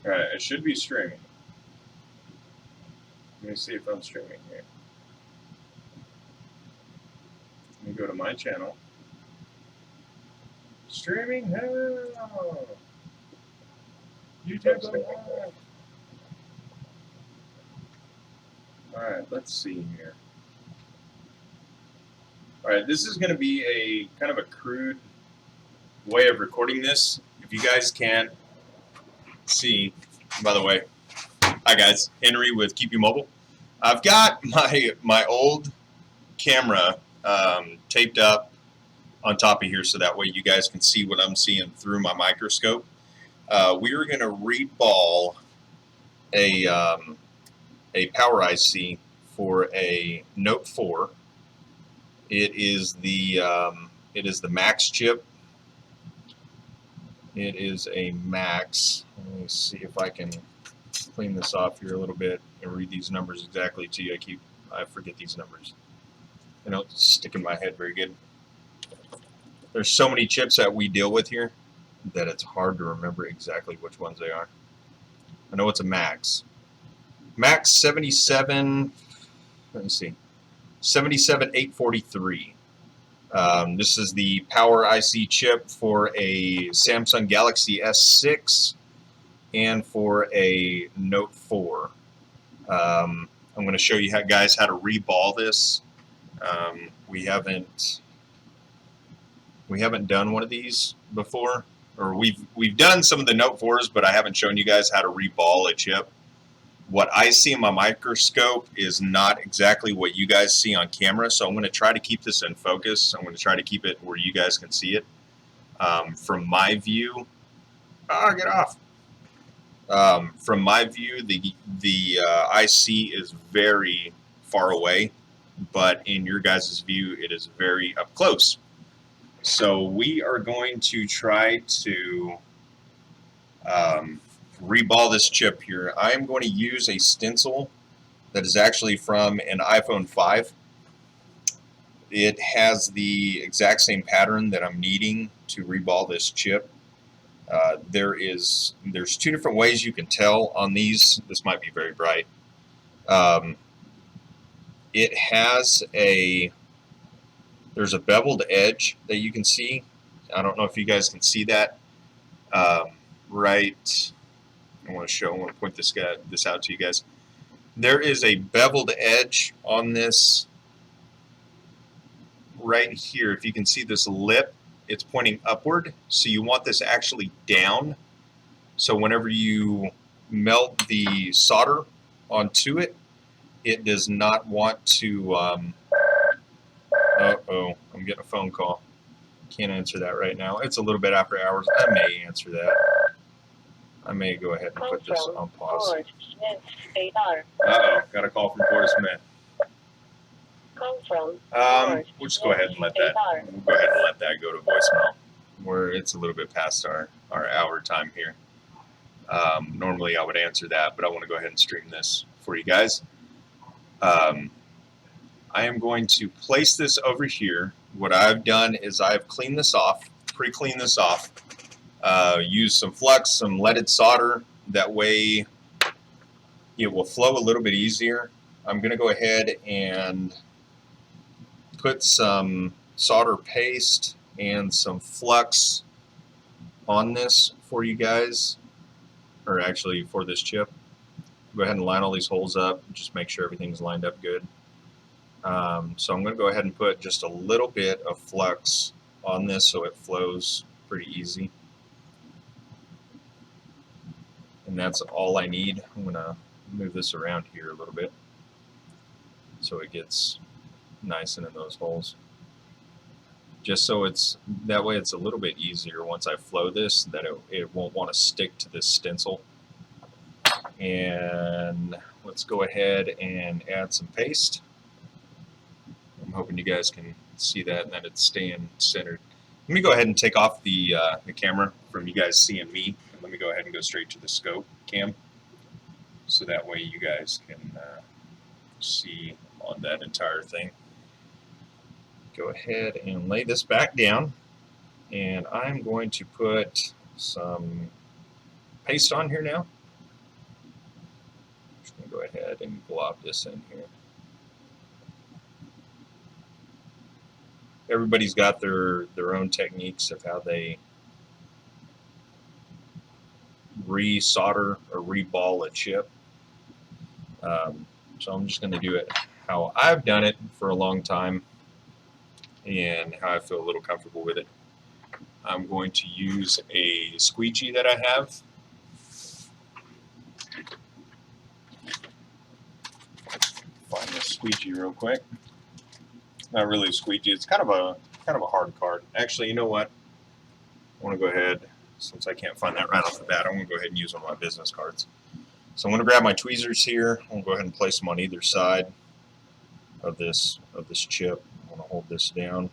Alright, it should be streaming. Let me see if I'm streaming here. Let me go to my channel. Streaming now! YouTube live! Alright, let's see here. Alright, this is going to be a kind of a crude way of recording this. If you guys can't see, by the way, hi guys, Henry with Keep You Mobile. I've got my old camera taped up on top of here so that way you guys can see what I'm seeing through my microscope. We are going to reball a power IC for a Note 4. It is the Max chip. It is a Max. Let me see if I can clean this off here a little bit and read these numbers exactly to you. I forget these numbers. They don't stick in my head very good. There's so many chips that we deal with here that it's hard to remember exactly which ones they are. I know it's a Max. Max 77, let me see, 77843. This is the power IC chip for a Samsung Galaxy S6 and for a Note 4. I'm going to show you guys how to reball this. We haven't done one of these before, or we've done some of the Note 4s, but I haven't shown you guys how to reball a chip. What I see in my microscope is not exactly what you guys see on camera, so I'm going to try to keep this in focus. I'm going to try to keep it where you guys can see it. From my view, get off. From my view, the IC is very far away, but in your guys' view, it is very up close. So we are going to try to reball this chip here. I am going to use a stencil that is actually from an iPhone 5. It has the exact same pattern that I'm needing to reball this chip. There's two different ways you can tell on these. This might be very bright. It has there's a beveled edge that you can see. I don't know if you guys can see that. Right. I want to point this out to you guys. There is a beveled edge on this right here. If you can see this lip, it's pointing upward. So you want this actually down. So whenever you melt the solder onto it, it does not want to. Uh-oh, I'm getting a phone call. Can't answer that right now. It's a little bit after hours. I may answer that. I may go ahead and put this on pause. Uh-oh, got a call from Fort Smith. We'll just go ahead and let that. We'll go ahead and let that go to voicemail. It's a little bit past our hour time here. Normally I would answer that, but I want to go ahead and stream this for you guys. I am going to place this over here. What I've done is I've cleaned this off, pre-cleaned this off. Use some flux, some leaded solder. That way it will flow a little bit easier. I'm going to go ahead and put some solder paste and some flux on this for you guys, or actually for this chip. Go ahead and line all these holes up. Just make sure everything's lined up good. So I'm going to go ahead and put just a little bit of flux on this so it flows pretty easy. And that's all I need. I'm going to move this around here a little bit so it gets nice and in those holes. Just so that way it's a little bit easier once I flow this, that it won't want to stick to this stencil. And let's go ahead and add some paste. I'm hoping you guys can see that and that it's staying centered. Let me go ahead and take off the camera from you guys seeing me. And let me go ahead and go straight to the scope cam, so that way you guys can see on that entire thing. Go ahead and lay this back down, and I'm going to put some paste on here now. ahead and glob this in here. Everybody's got their own techniques of how they re-solder or re-ball a chip. So I'm just going to do it how I've done it for a long time and how I feel a little comfortable with it. I'm going to use a squeegee that I have. Find this squeegee real quick. Not really a squeegee. It's kind of a hard card. Actually, you know what? I want to go ahead, since I can't find that right off the bat, I'm going to go ahead and use one of my business cards. So I'm going to grab my tweezers here. I'm going to go ahead and place them on either side of this chip. I'm going to hold this down.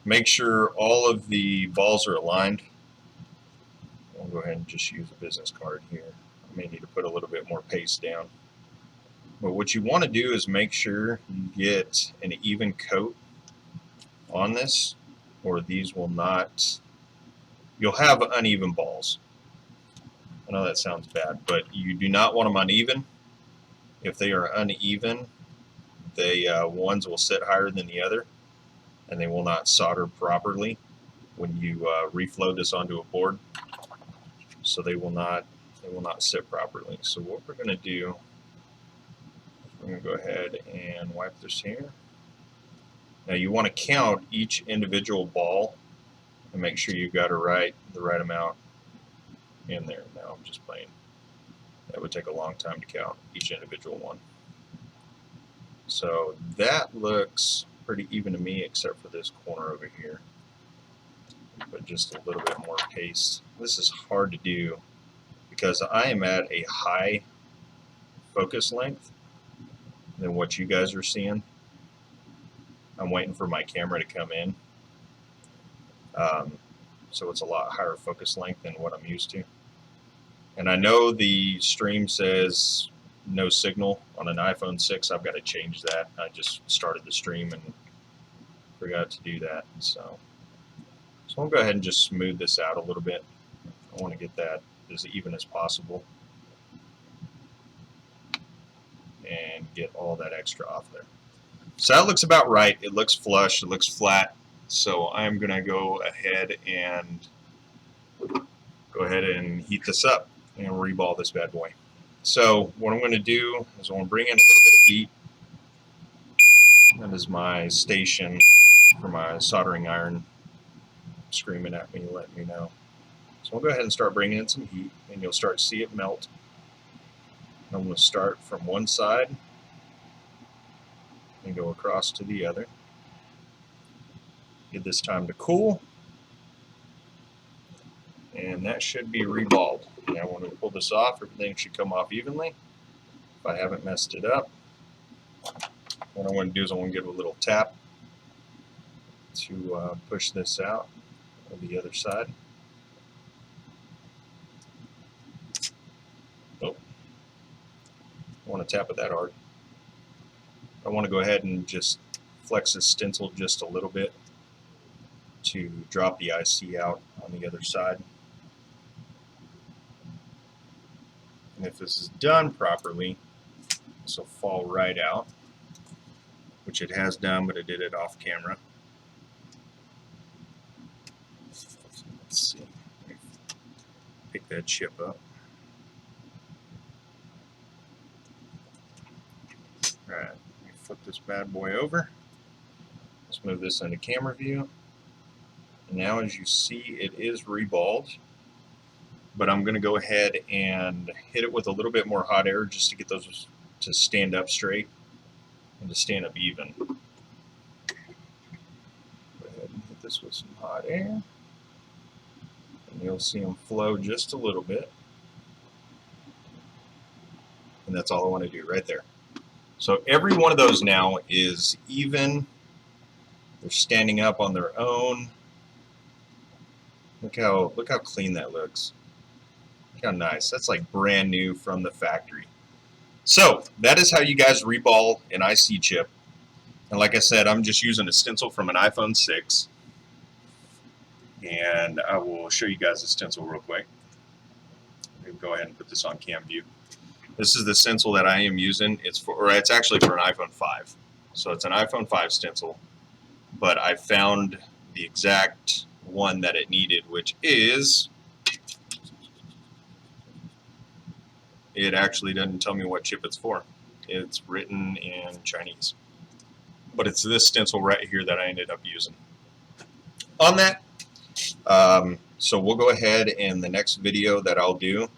Make sure all of the balls are aligned. I'll go ahead and just use a business card here. I may need to put a little bit more paste down. But what you want to do is make sure you get an even coat on this, or these will not, you'll have uneven balls. I know that sounds bad, but you do not want them uneven. If they are uneven, ones will sit higher than the other, and they will not solder properly when you reflow this onto a board. So they will not sit properly. So what we're going to do, we're going to go ahead and wipe this here. Now you want to count each individual ball and make sure you've got the right amount in there. Now I'm just playing. That would take a long time to count each individual one. So that looks pretty even to me, except for this corner over here. But just a little bit more paste. This is hard to do because I am at a high focus length than what you guys are seeing. I'm waiting for my camera to come in. So it's a lot higher focus length than what I'm used to. And I know the stream says no signal on an iPhone 6. I've got to change that. I just started the stream and forgot to do that. So I'll go ahead and just smooth this out a little bit. I want to get that as even as possible and get all that extra off there. So that looks about right. It looks flush. It looks flat. So I'm going to go ahead and heat this up and reball this bad boy. So what I'm going to do is I'm going to bring in a little bit of heat. That is my station for my soldering iron screaming at me, letting me know. So I'll go ahead and start bringing in some heat, and you'll start to see it melt. I'm going to start from one side and go across to the other. Give this time to cool, and that should be reballed. Now when we pull this off, everything should come off evenly. If I haven't messed it up, what I want to do is I want to give it a little tap to push this out of the other side. Oh, I want to tap it that hard. I want to go ahead and just flex this stencil just a little bit to drop the IC out on the other side. And if this is done properly, this will fall right out, which it has done, but it did it off camera. Let's see. Pick that chip up. All right, let me flip this bad boy over. Let's move this into camera view. And now, as you see, it is reballed. But I'm going to go ahead and hit it with a little bit more hot air just to get those to stand up straight and to stand up even. Go ahead and hit this with some hot air. And you'll see them flow just a little bit. And that's all I want to do right there. So every one of those now is even. They're standing up on their own. Look how clean that looks. Look how nice. That's like brand new from the factory. So that is how you guys reball an IC chip. And like I said, I'm just using a stencil from an iPhone 6. And I will show you guys the stencil real quick. Let me go ahead and put this on cam view. This is the stencil that I am using. It's actually for an iPhone 5. So it's an iPhone 5 stencil, but I found the exact one that it needed, which is, it actually doesn't tell me what chip it's for. It's written in Chinese. But it's this stencil right here that I ended up using. On that, so we'll go ahead, and the next video that I'll do,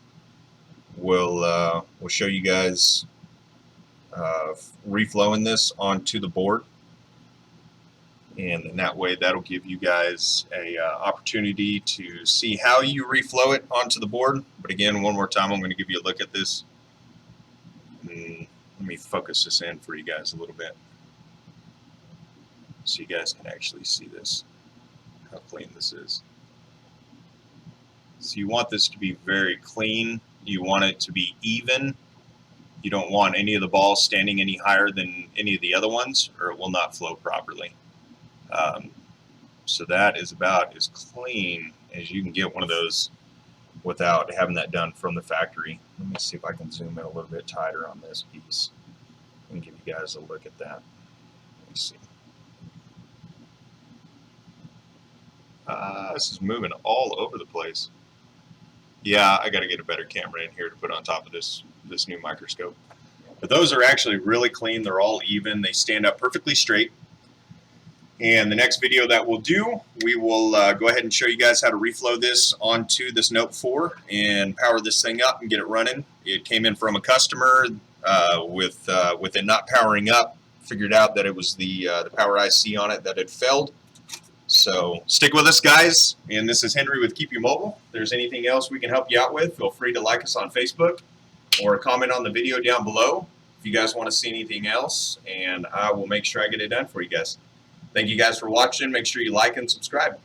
we'll show you guys reflowing this onto the board, and in that way that'll give you guys a opportunity to see how you reflow it onto the board. But again, one more time, I'm going to give you a look at this. And let me focus this in for you guys a little bit so you guys can actually see this, how clean this is. So you want this to be very clean. You want it to be even. You don't want any of the balls standing any higher than any of the other ones, or it will not flow properly. So that is about as clean as you can get one of those without having that done from the factory. Let me see if I can zoom in a little bit tighter on this piece and give you guys a look at that. Let me see. This is moving all over the place. Yeah, I got to get a better camera in here to put on top of this new microscope. But those are actually really clean. They're all even. They stand up perfectly straight. And the next video that we'll do, we will go ahead and show you guys how to reflow this onto this Note 4 and power this thing up and get it running. It came in from a customer with it not powering up. Figured out that it was the power IC on it that had failed. So stick with us, guys. And this is Henry with Keep You Mobile. If there's anything else we can help you out with, feel free to like us on Facebook or comment on the video down below if you guys want to see anything else, and I will make sure I get it done for you guys. Thank you guys for watching. Make sure you like and subscribe.